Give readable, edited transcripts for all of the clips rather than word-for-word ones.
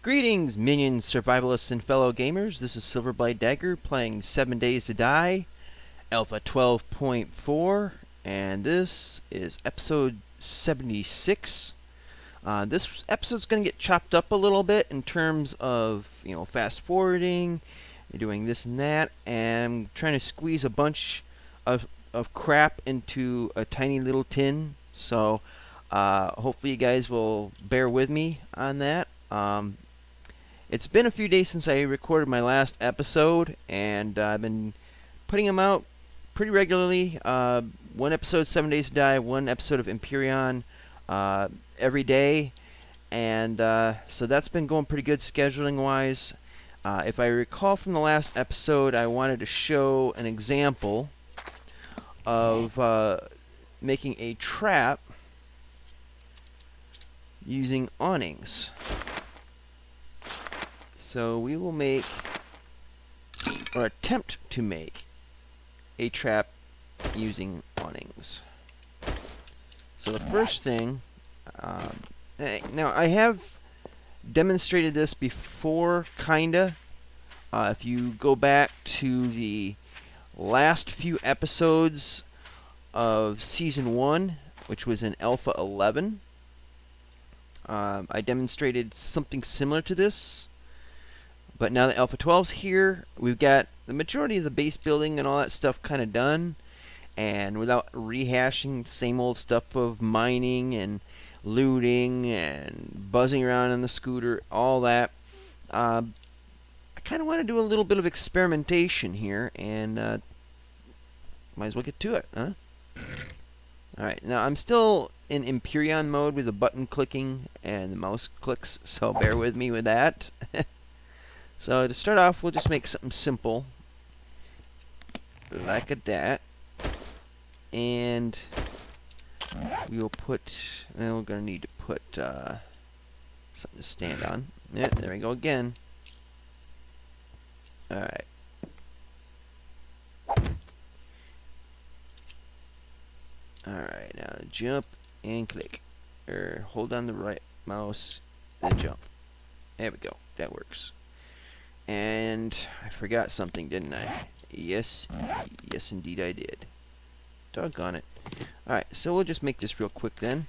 Greetings, minions, survivalists, and fellow gamers. This is Silverblade Dagger playing 7 Days to Die, Alpha 12.4, and this is episode 76. This episode's going to get chopped up a little bit in terms of, fast forwarding, doing this and that, and I'm trying to squeeze a bunch of crap into a tiny little tin, so hopefully you guys will bear with me on that. It's been a few days since I recorded my last episode, and I've been putting them out pretty regularly. One episode, 7 Days to Die, one episode of Empyrean every day, and so that's been going pretty good scheduling-wise. If I recall from the last episode, I wanted to show an example of making a trap using awnings. So we will make, or attempt to make, a trap using awnings. So the first thing, now I have demonstrated this before, kinda. If you go back to the last few episodes of Season 1, which was in Alpha 11, I demonstrated something similar to this. But now that Alpha 12's here, we've got the majority of the base building and all that stuff kind of done. And without rehashing the same old stuff of mining and looting and buzzing around on the scooter, all that, I kind of want to do a little bit of experimentation here, and might as well get to it, huh? Alright, now I'm still in Empyrean mode with the button clicking and the mouse clicks, so bear with me with that. So to start off, we'll just make something simple, like that, and we'll put, we're going to need to put something to stand on. Yeah, there we go again. Alright. Alright, now jump and click. Hold on the right mouse, then jump. There we go, that works. And I forgot something, didn't I? Yes, yes indeed I did. Doggone it. Alright, so we'll just make this real quick then.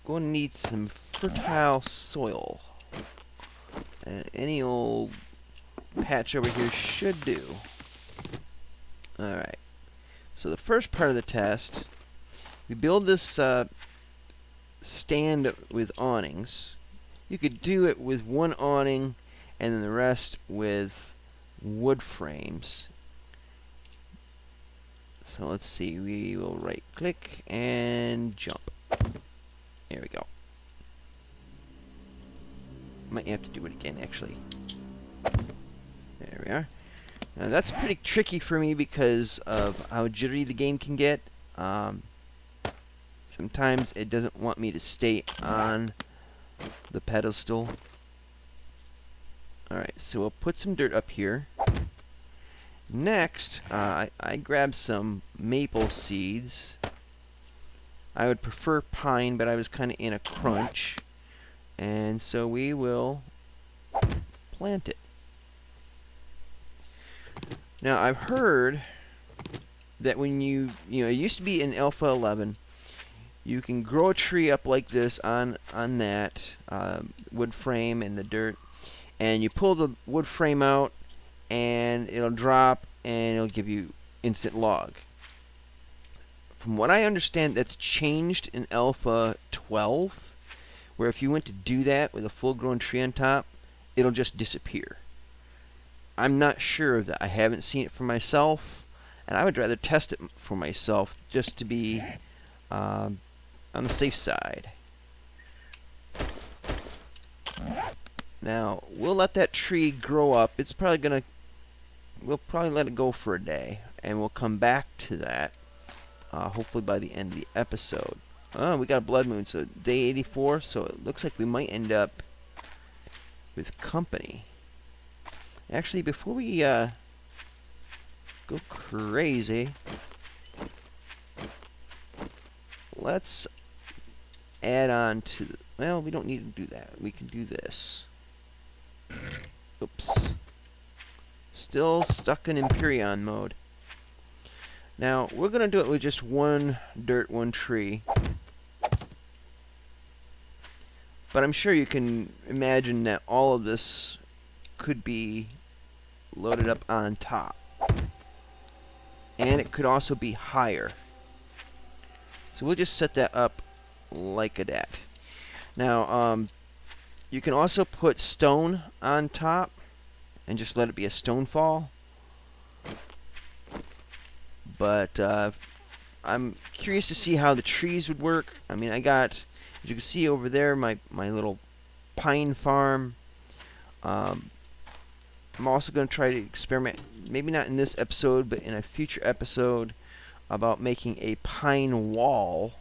Going to need some fertile soil. And any old patch over here should do. Alright. So the first part of the test, we build this stand with awnings. You could do it with one awning and then the rest with wood frames. So let's see, we will right click and jump. There we go. Might have to do it again actually. There we are. Now that's pretty tricky for me because of how jittery the game can get. Sometimes it doesn't want me to stay on the pedestal. Alright, so we'll put some dirt up here. Next, I grabbed some maple seeds. I would prefer pine, but I was kind of in a crunch. And so we will plant it. Now, I've heard that when it used to be in Alpha 11, you can grow a tree up like this on that wood frame and the dirt, and you pull the wood frame out and it'll drop and it'll give you instant log. From what I understand, that's changed in Alpha 12, where if you went to do that with a full-grown tree on top, it'll just disappear. I'm not sure of that. I haven't seen it for myself, and I would rather test it for myself just to be on the safe side. Now, we'll let that tree grow up. It's probably gonna, we'll probably let it go for a day, and we'll come back to that, hopefully by the end of the episode. Oh, we got a blood moon, so day 84, so it looks like we might end up with company. Actually, before we go crazy, let's add on to the, well, we don't need to do that. We can do this. Oops. Still stuck in Empyrean mode. Now, we're going to do it with just one dirt, one tree. But I'm sure you can imagine that all of this could be loaded up on top. And it could also be higher. So we'll just set that up like that. Now, you can also put stone on top and just let it be a stone fall. But I'm curious to see how the trees would work. I mean, I got, as you can see over there, my little pine farm. I'm also going to try to experiment, maybe not in this episode, but in a future episode, about making a pine wall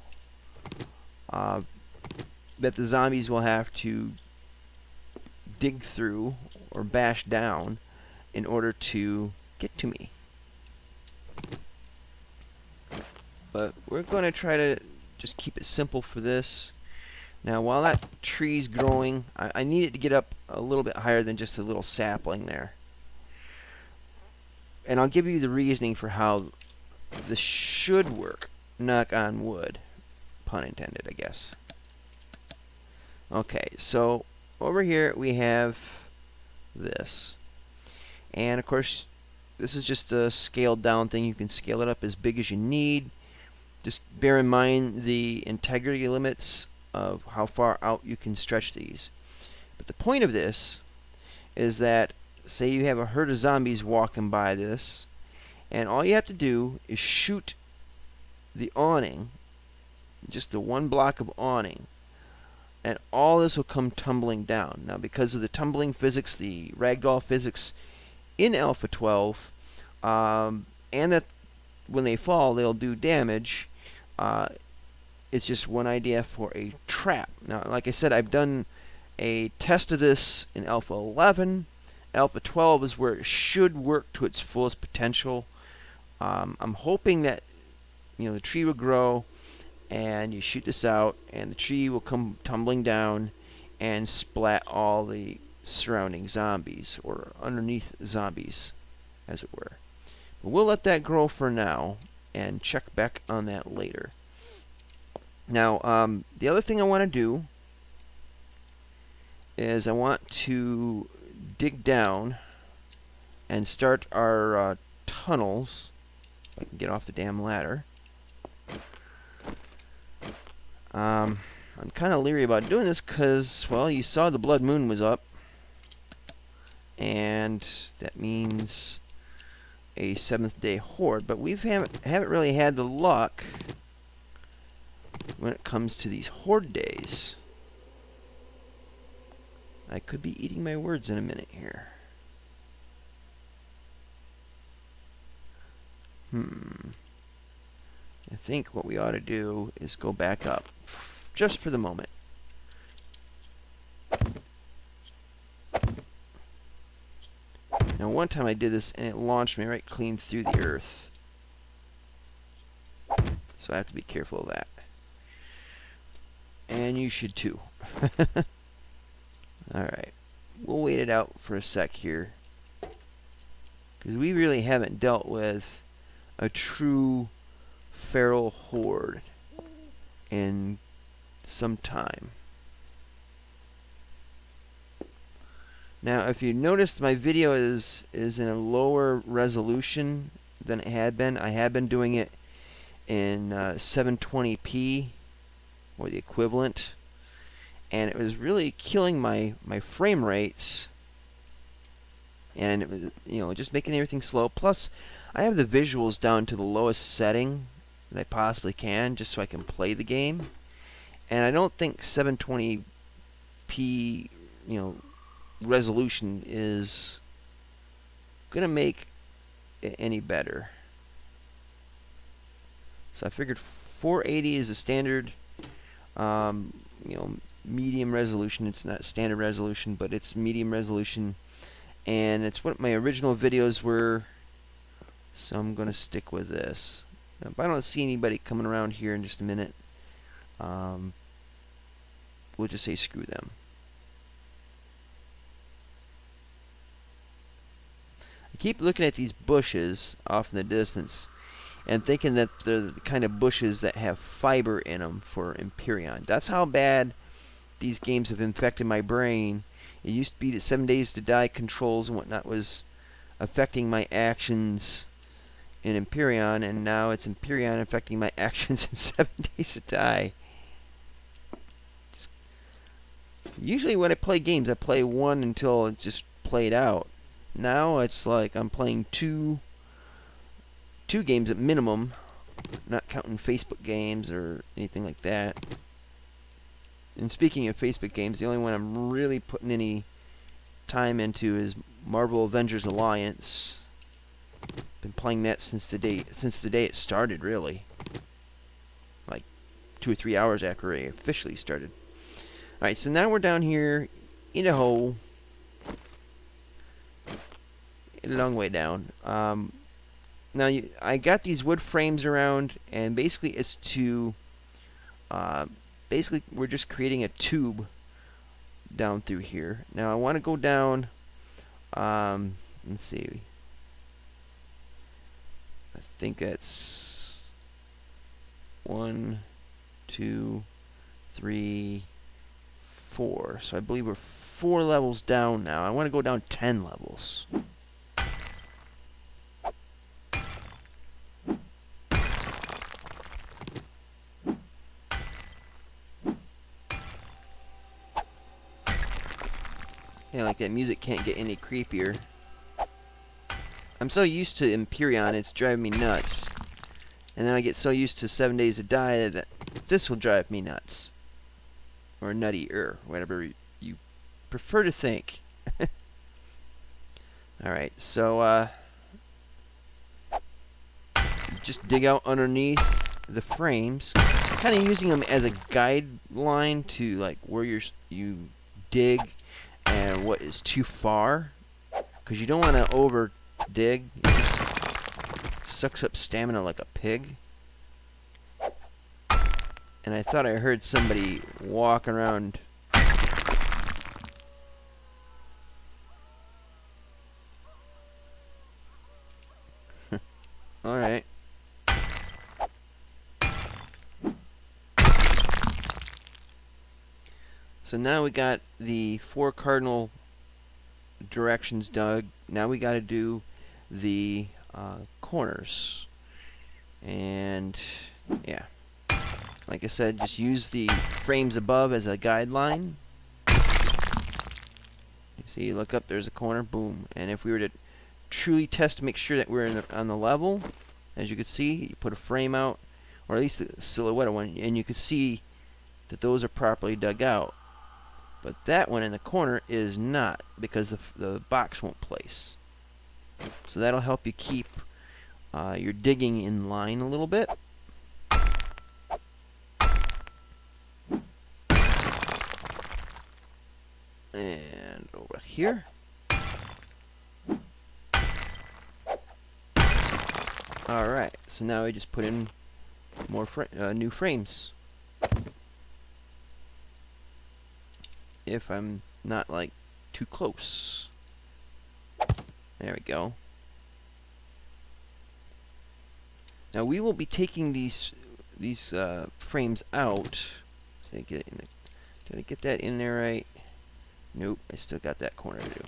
that the zombies will have to dig through or bash down in order to get to me. But we're going to try to just keep it simple for this. Now, while that tree's growing, I need it to get up a little bit higher than just a little sapling there. And I'll give you the reasoning for how this should work. Knock on wood. Pun intended, I guess. Okay, so over here we have this. And of course, this is just a scaled down thing. You can scale it up as big as you need. Just bear in mind the integrity limits of how far out you can stretch these. But the point of this is that, say you have a herd of zombies walking by this, and all you have to do is shoot the awning, just the one block of awning, and all this will come tumbling down. Now, because of the tumbling physics, the ragdoll physics in Alpha 12, and that when they fall they'll do damage, it's just one idea for a trap. Now, like I said, I've done a test of this in Alpha 11. Alpha 12 is where it should work to its fullest potential. I'm hoping that, you know, the tree will grow and you shoot this out and the tree will come tumbling down and splat all the surrounding zombies, or underneath zombies, as it were. But we'll let that grow for now and check back on that later. Now, the other thing I want to do is I want to dig down and start our tunnels. If I can get off the damn ladder. I'm kind of leery about doing this because, well, you saw the blood moon was up, and that means a 7th day horde. But we haven't really had the luck when it comes to these horde days. I could be eating my words in a minute here. I think what we ought to do is go back up, just for the moment. Now, one time I did this and it launched me right clean through the earth. So I have to be careful of that. And you should too. Alright. We'll wait it out for a sec here, because we really haven't dealt with a true feral horde in some time. Now, if you noticed, my video is in a lower resolution than it had been. I had been doing it in 720p, or the equivalent, and it was really killing my frame rates, and it was, you know, just making everything slow. Plus, I have the visuals down to the lowest setting that I possibly can, just so I can play the game. And I don't think 720p, you know, resolution is gonna make it any better. So I figured 480 is a standard, you know, medium resolution. It's not standard resolution, but it's medium resolution, and it's what my original videos were. So I'm gonna stick with this. Now, if I don't see anybody coming around here in just a minute, we'll just say screw them. I keep looking at these bushes off in the distance and thinking that they're the kind of bushes that have fiber in them for Empyrean. That's how bad these games have infected my brain. It used to be that 7 Days to Die controls and whatnot was affecting my actions in Empyrean, and now it's Empyrean affecting my actions in 7 Days to Die. Usually when I play games, I play one until it's just played out. Now it's like I'm playing two games at minimum, not counting Facebook games or anything like that. And speaking of Facebook games, the only one I'm really putting any time into is Marvel Avengers Alliance. Been playing that since the day it started, really. Like 2 or 3 hours after it officially started. Alright, so now we're down here in a hole. A long way down. Now I got these wood frames around, and basically it's to basically we're just creating a tube down through here. Now I want to go down. Let's see. I think that's 1, 2, 3, 4. So I believe we're 4 levels down now. I want to go down 10 levels. Yeah, like that music can't get any creepier. I'm so used to Empyrean, it's driving me nuts. And then I get so used to 7 Days to Die that this will drive me nuts. Or nutty-er, whatever you prefer to think. Alright, so, just dig out underneath the frames. Kind of using them as a guideline to, like, where you dig and what is too far. Because you don't want to over dig. It just sucks up stamina like a pig. And I thought I heard somebody walking around. Alright. So now we got the 4 cardinal directions dug. Now we got to do the corners. And yeah, like I said, just use the frames above as a guideline. You see, look up, there's a corner, boom. And if we were to truly test to make sure that we're on the level, as you can see, you put a frame out, or at least a silhouette one, and you can see that those are properly dug out. But that one in the corner is not, because the box won't place. So that'll help you keep your digging in line a little bit. And over here. Alright, so now we just put in more new frames. If I'm not, like, too close. There we go. Now we will be taking these frames out. So get it in the, did I get that in there right? Nope, I still got that corner to do.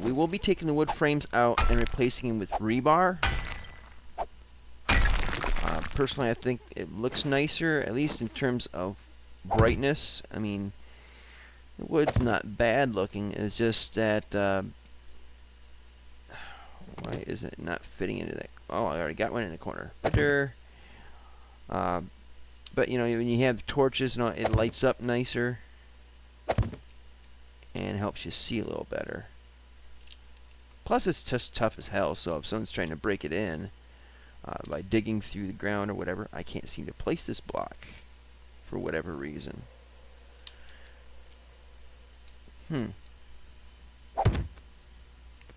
We will be taking the wood frames out and replacing them with rebar. Personally, I think it looks nicer, at least in terms of brightness. I mean, the wood's not bad looking. It's just that why is it not fitting into that? Oh, I already got one in the corner. But you know, when you have torches and all, it lights up nicer and helps you see a little better. Plus, it's just tough as hell. So if someone's trying to break it in by digging through the ground or whatever, I can't seem to place this block for whatever reason.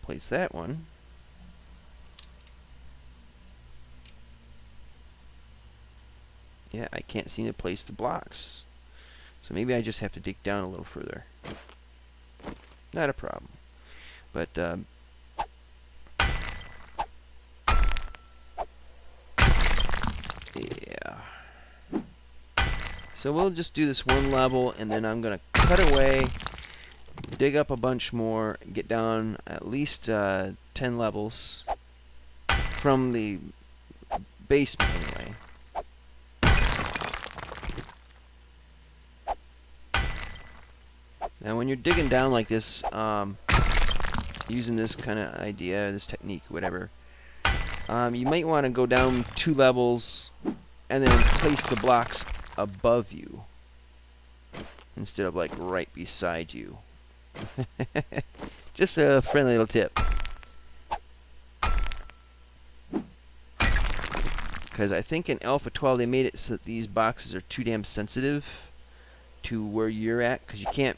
Place that one. Yeah, I can't seem to place the blocks. So maybe I just have to dig down a little further. Not a problem. But, yeah. So we'll just do this one level, and then I'm going to cut away, dig up a bunch more, get down at least 10 levels from the basement anyway. Now when you're digging down like this, using this kind of idea, this technique, whatever, you might want to go down 2 levels and then place the blocks above you instead of like right beside you. Just a friendly little tip. Because I think in Alpha 12 they made it so that these boxes are too damn sensitive to where you're at, because you can't...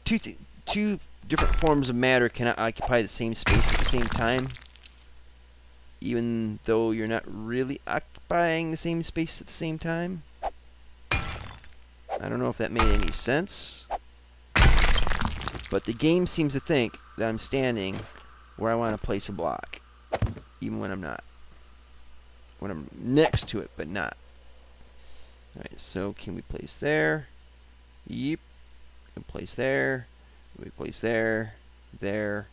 Two different forms of matter cannot occupy the same space at the same time, even though you're not really occupying the same space at the same time. I don't know if that made any sense, but the game seems to think that I'm standing where I want to place a block, even when I'm not. When I'm next to it, but not. Alright, so can we place there? Yep. We can place there. We place there. There.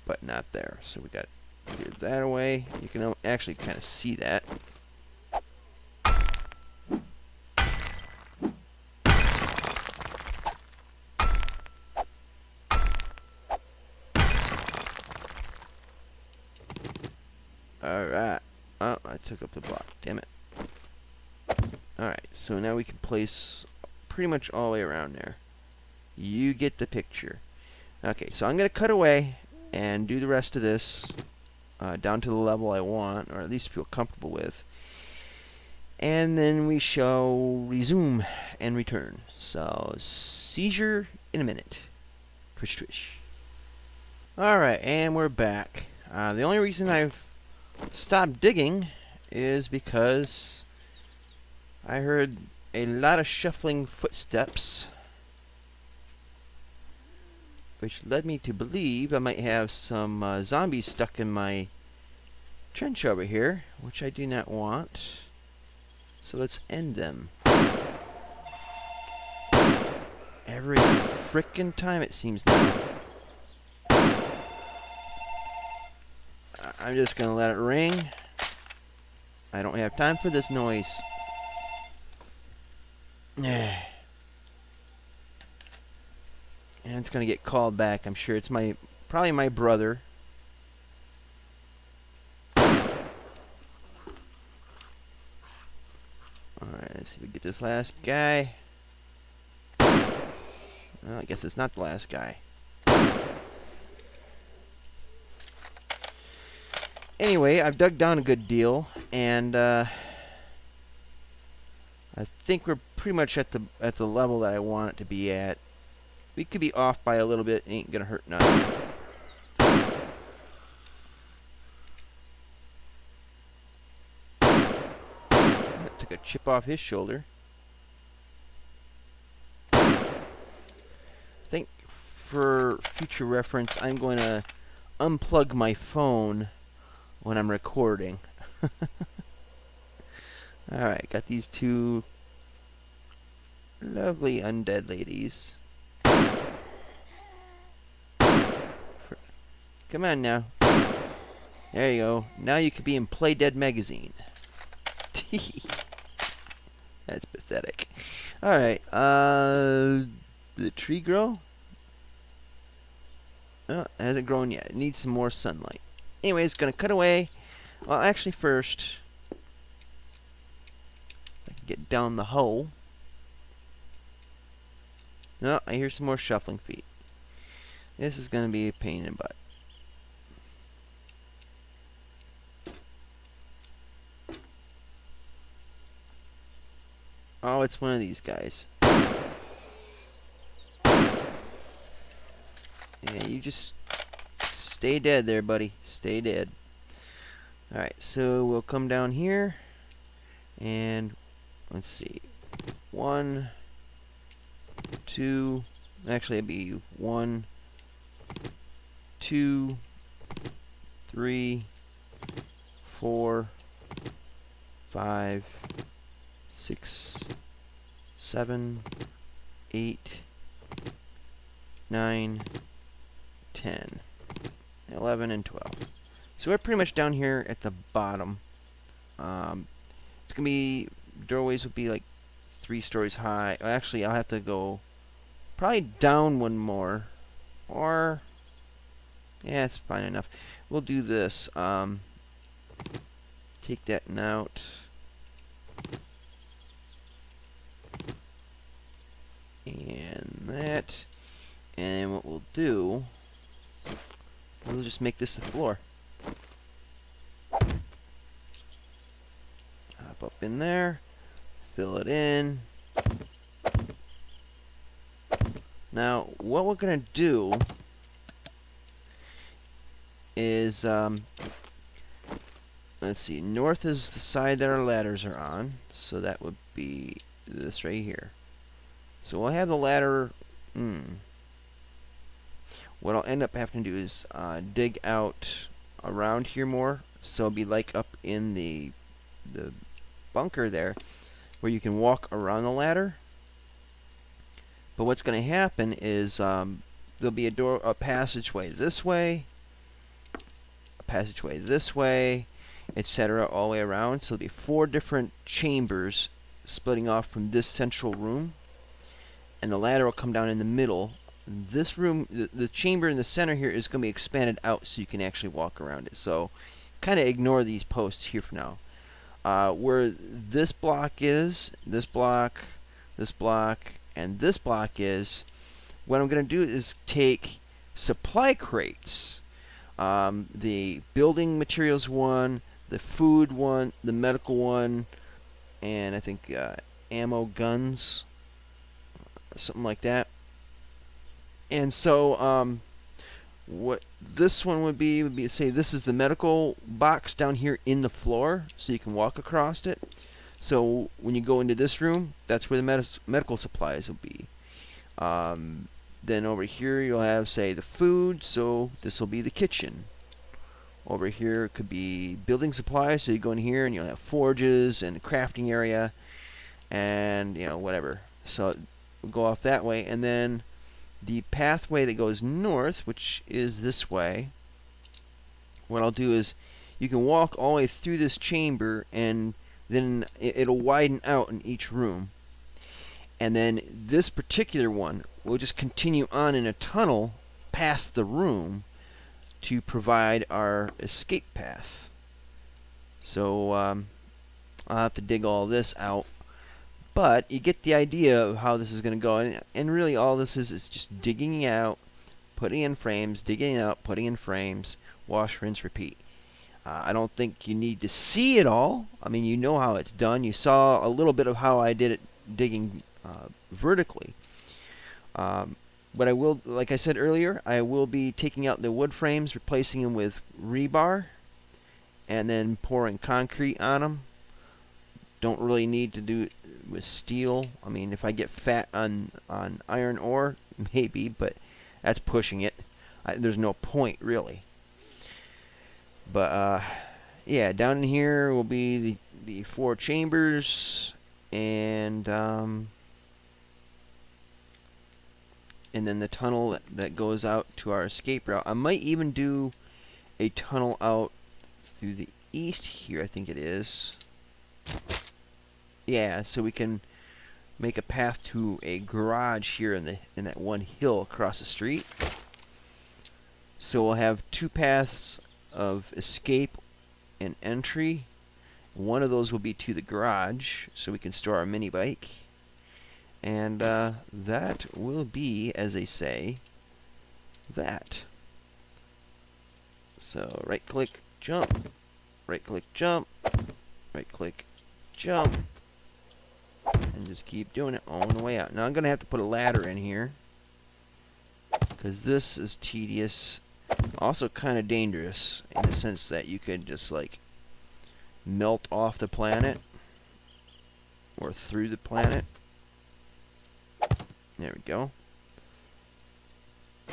But not there. So we got clear that away. You can actually kind of see that. Alright. Oh, I took up the block. Damn it. Alright, so now we can place pretty much all the way around there. You get the picture. Okay, so I'm going to cut away and do the rest of this down to the level I want, or at least feel comfortable with. And then we shall resume and return. So, seizure in a minute. Twish, twish. Alright, and we're back. The only reason I've stopped digging is because I heard a lot of shuffling footsteps, which led me to believe I might have some zombies stuck in my trench over here, which I do not want. So let's end them. Every frickin' time it seems now. I'm just gonna let it ring. I don't have time for this noise. And it's gonna get called back. I'm sure it's probably my brother. Alright, let's see if we get this last guy. Well, I guess it's not the last guy. Anyway, I've dug down a good deal, and I think we're pretty much at the level that I want it to be at. We could be off by a little bit, ain't gonna hurt nothing. That took a chip off his shoulder. I think for future reference, I'm going to unplug my phone when I'm recording. Alright, got these two lovely undead ladies. Come on now. There you go. Now you could be in Play Dead magazine. That's pathetic. Alright, the tree grow? Oh, it hasn't grown yet. It needs some more sunlight. Anyways, gonna cut away. Well, actually first, I can get down the hole. No, I hear some more shuffling feet. This is gonna be a pain in the butt. Oh, it's one of these guys. Yeah, you just stay dead there, buddy. Stay dead. Alright, so we'll come down here, and let's see. 1, 2, actually it'd be 1, 2, 3, 4, 5, 6, 7, 8, 9, 10, 11, and 12. So we're pretty much down here at the bottom. It's gonna be, doorways will be like 3 stories high. Actually, I'll have to go probably down one more, or yeah, it's fine enough. We'll do this. Take that out. And that. And what we'll do, we'll just make this the floor. Hop up in there, fill it in. Now, what we're going to do is, let's see, north is the side that our ladders are on, so that would be this right here. So we'll have the ladder, what I'll end up having to do is dig out around here more, so it'll be like up in the bunker there, where you can walk around the ladder. But what's going to happen is there'll be a passageway this way, a passageway this way, etc., all the way around. So there'll be 4 different chambers splitting off from this central room, and the ladder will come down in the middle. This room, the chamber in the center here, is going to be expanded out so you can actually walk around it. So kind of ignore these posts here for now. Where this block is, this block, and this block is, what I'm going to do is take supply crates, the building materials one, the food one, the medical one, and I think ammo guns, something like that. And so what this one would be say this is the medical box down here in the floor, so you can walk across it. So when you go into this room, that's where the medical supplies will be. Then over here you'll have, say, the food, so this will be the kitchen. Over here it could be building supplies, so you go in here and you'll have forges and a crafting area, and you know, whatever. So we'll go off that way, and then the pathway that goes north, which is this way, what I'll do is you can walk all the way through this chamber, and then it'll widen out in each room. And then this particular one will just continue on in a tunnel past the room to provide our escape path. So I'll have to dig all this out. But you get the idea of how this is going to go. And really all this is just digging out, putting in frames, digging out, putting in frames, wash, rinse, repeat. I don't think you need to see it all. I mean, you know how it's done. You saw a little bit of how I did it digging vertically. But I will, like I said earlier, I will be taking out the wood frames, replacing them with rebar, and then pouring concrete on them. Don't really need to do it with steel. I mean, if I get fat on iron ore, maybe, but that's pushing it. There's no point, really. But yeah, down in here will be the 4 chambers, and then the tunnel that goes out to our escape route. I might even do a tunnel out through the east here, I think it is. Yeah, so we can make a path to a garage here in that one hill across the street. So we'll have 2 paths of escape and entry. One of those will be to the garage, so we can store our mini bike. And that will be, as they say, that. So right click, jump, right click, jump, right click, jump, and just keep doing it all the way out. Now I'm going to have to put a ladder in here, because this is tedious. Also kind of dangerous, in the sense that you could just like melt off the planet, or through the planet. There we go.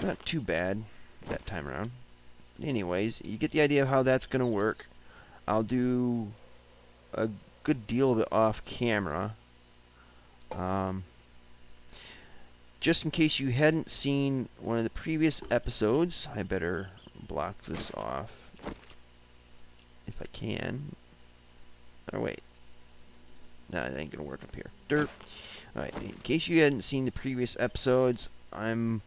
Not too bad that time around. Anyways, you get the idea of how that's going to work. I'll do a good deal of it off camera. Just in case you hadn't seen one of the previous episodes, I better block this off if I can. Oh wait, no, that ain't gonna work up here. Derp. Alright, in case you hadn't seen the previous episodes, I'm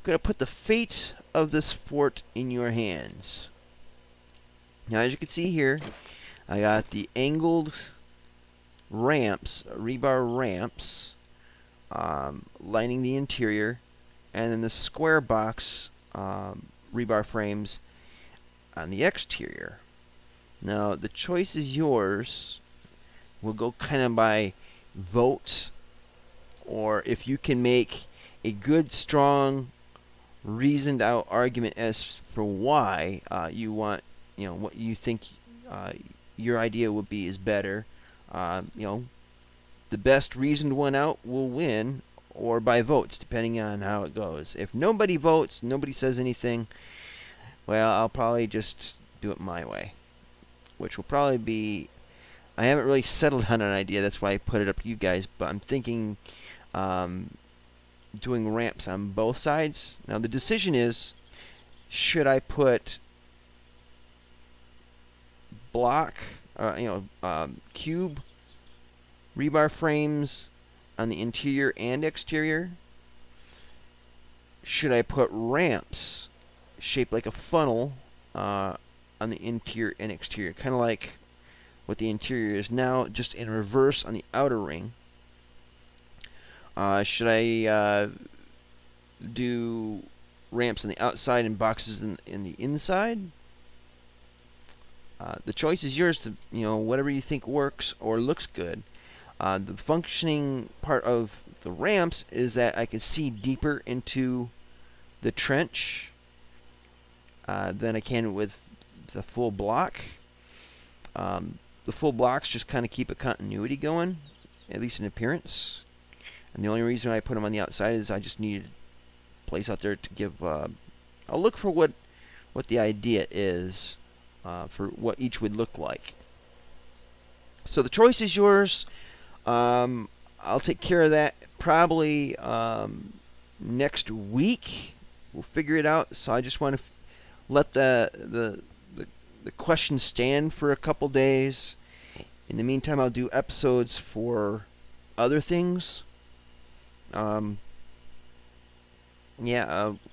gonna put the fate of this fort in your hands. Now, as you can see here, I got the angled ramps, rebar ramps, lining the interior, and then the square box rebar frames on the exterior. Now, the choice is yours. We'll go kind of by vote, or if you can make a good, strong, reasoned out argument as for why you want, what you think your idea would be is better. The best reasoned one out will win, or by votes, depending on how it goes. If nobody votes, nobody says anything, well, I'll probably just do it my way, which will probably be, I haven't really settled on an idea, that's why I put it up to you guys, but I'm thinking doing ramps on both sides. Now, the decision is, should I put block, cube rebar frames on the interior and exterior? Should I put ramps shaped like a funnel on the interior and exterior, kind of like what the interior is now, just in reverse on the outer ring? Should I do ramps on the outside and boxes in the inside? The choice is yours to, whatever you think works or looks good. The functioning part of the ramps is that I can see deeper into the trench than I can with the full block. The full blocks just kind of keep a continuity going, at least in appearance. And the only reason I put them on the outside is I just needed a place out there to give a look for what the idea is, for what each would look like. So the choice is yours. I'll take care of that probably next week. We'll figure it out. So I just want to let the question stand for a couple days. In the meantime, I'll do episodes for other things. We're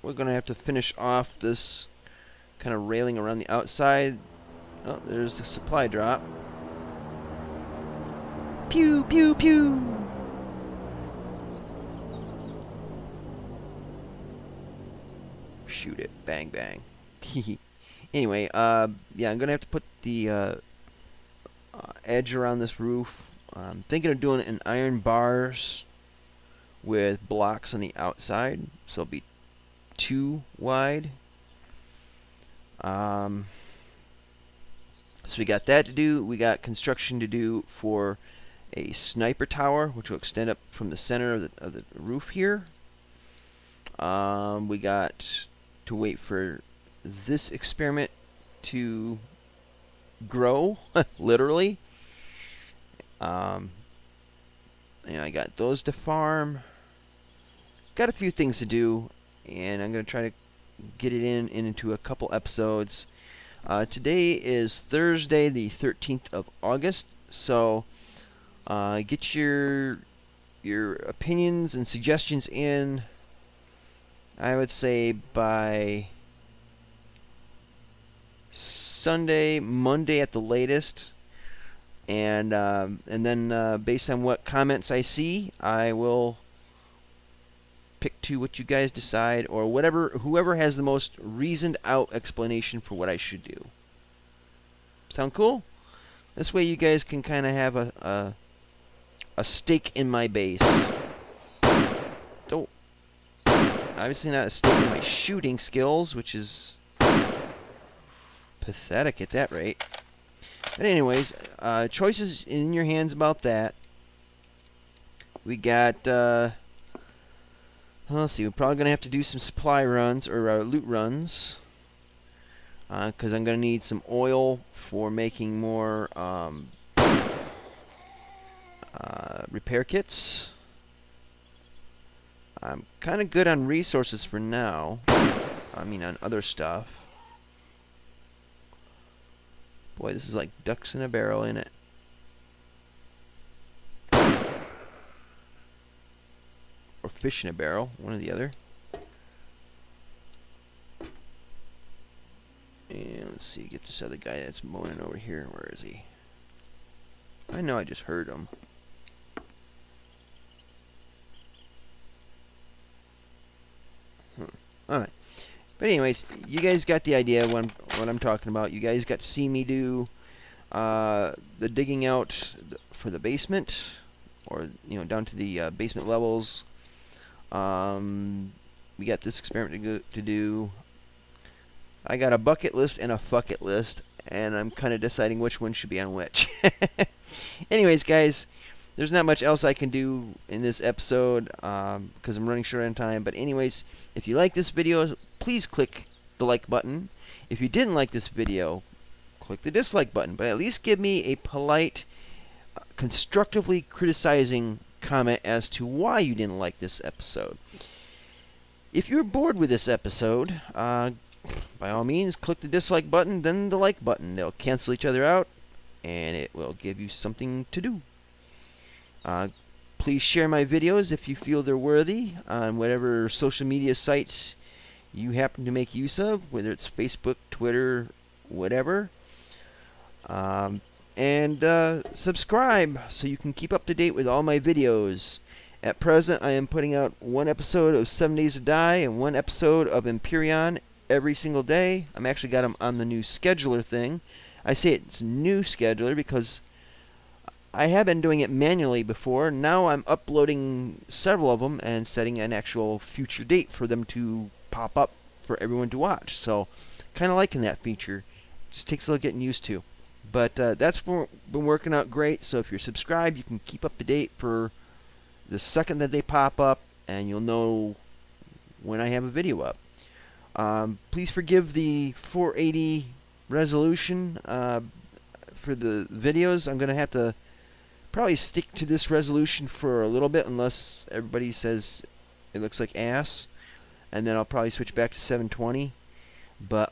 gonna have to finish off this kind of railing around the outside. Oh, there's the supply drop. Pew, pew, pew. Shoot it. Bang, bang. Anyway, I'm going to have to put the edge around this roof. I'm thinking of doing it in iron bars with blocks on the outside, so it'll be 2 wide. So we got that to do. We got construction to do for a sniper tower, which will extend up from the center of the roof here. We got to wait for this experiment to grow, literally. I got those to farm. Got a few things to do, and I'm going to try to get it into a couple episodes. Today is Thursday, the 13th of August, so get your opinions and suggestions in, I would say, by Sunday, Monday at the latest, and then based on what comments I see, I will pick to what you guys decide, or whoever has the most reasoned out explanation for what I should do. Sound cool? This way you guys can kind of have a stake in my base. Don't, obviously not a stake in my shooting skills, which is pathetic at that rate. But anyways, choices in your hands about that. We got Let's see, we're probably going to have to do some supply runs, or loot runs. Because I'm going to need some oil for making more repair kits. I'm kind of good on resources for now. I mean, on other stuff. Boy, this is like ducks in a barrel, ain't it? Or fish in a barrel, one or the other. And let's see, get this other guy that's moaning over here. Where is he? I know I just heard him. Alright. But anyways, you guys got the idea of what I'm talking about. You guys got to see me do the digging out for the basement, or down to the basement levels. We got this experiment to do. I got a bucket list and a fuck it list, and I'm kind of deciding which one should be on which. Anyways, guys, there's not much else I can do in this episode because I'm running short on time. But anyways, if you like this video, please click the like button. If you didn't like this video, click the dislike button. But at least give me a polite, constructively criticizing comment as to why you didn't like this episode. If you're bored with this episode, by all means, click the dislike button, then the like button. They'll cancel each other out, and it will give you something to do. Please share my videos if you feel they're worthy on whatever social media sites you happen to make use of, whether it's Facebook, Twitter, whatever. And subscribe so you can keep up to date with all my videos. At present, I am putting out one episode of 7 Days to Die and one episode of Empyrean every single day. I'm actually got them on the new scheduler thing. I say it's new scheduler because I have been doing it manually before. Now I'm uploading several of them and setting an actual future date for them to pop up for everyone to watch. So, kind of liking that feature. Just takes a little getting used to. But that's been working out great. So if you're subscribed, you can keep up to date for the second that they pop up, and you'll know when I have a video up. Please forgive the 480 resolution for the videos. I'm going to have to probably stick to this resolution for a little bit unless everybody says it looks like ass, and then I'll probably switch back to 720. But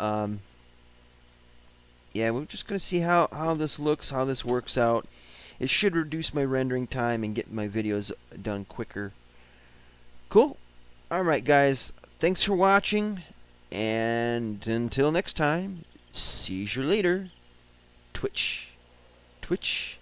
yeah, we're just going to see how this looks, how this works out. It should reduce my rendering time and get my videos done quicker. Cool. Alright, guys. Thanks for watching. And until next time, see you later. Twitch. Twitch.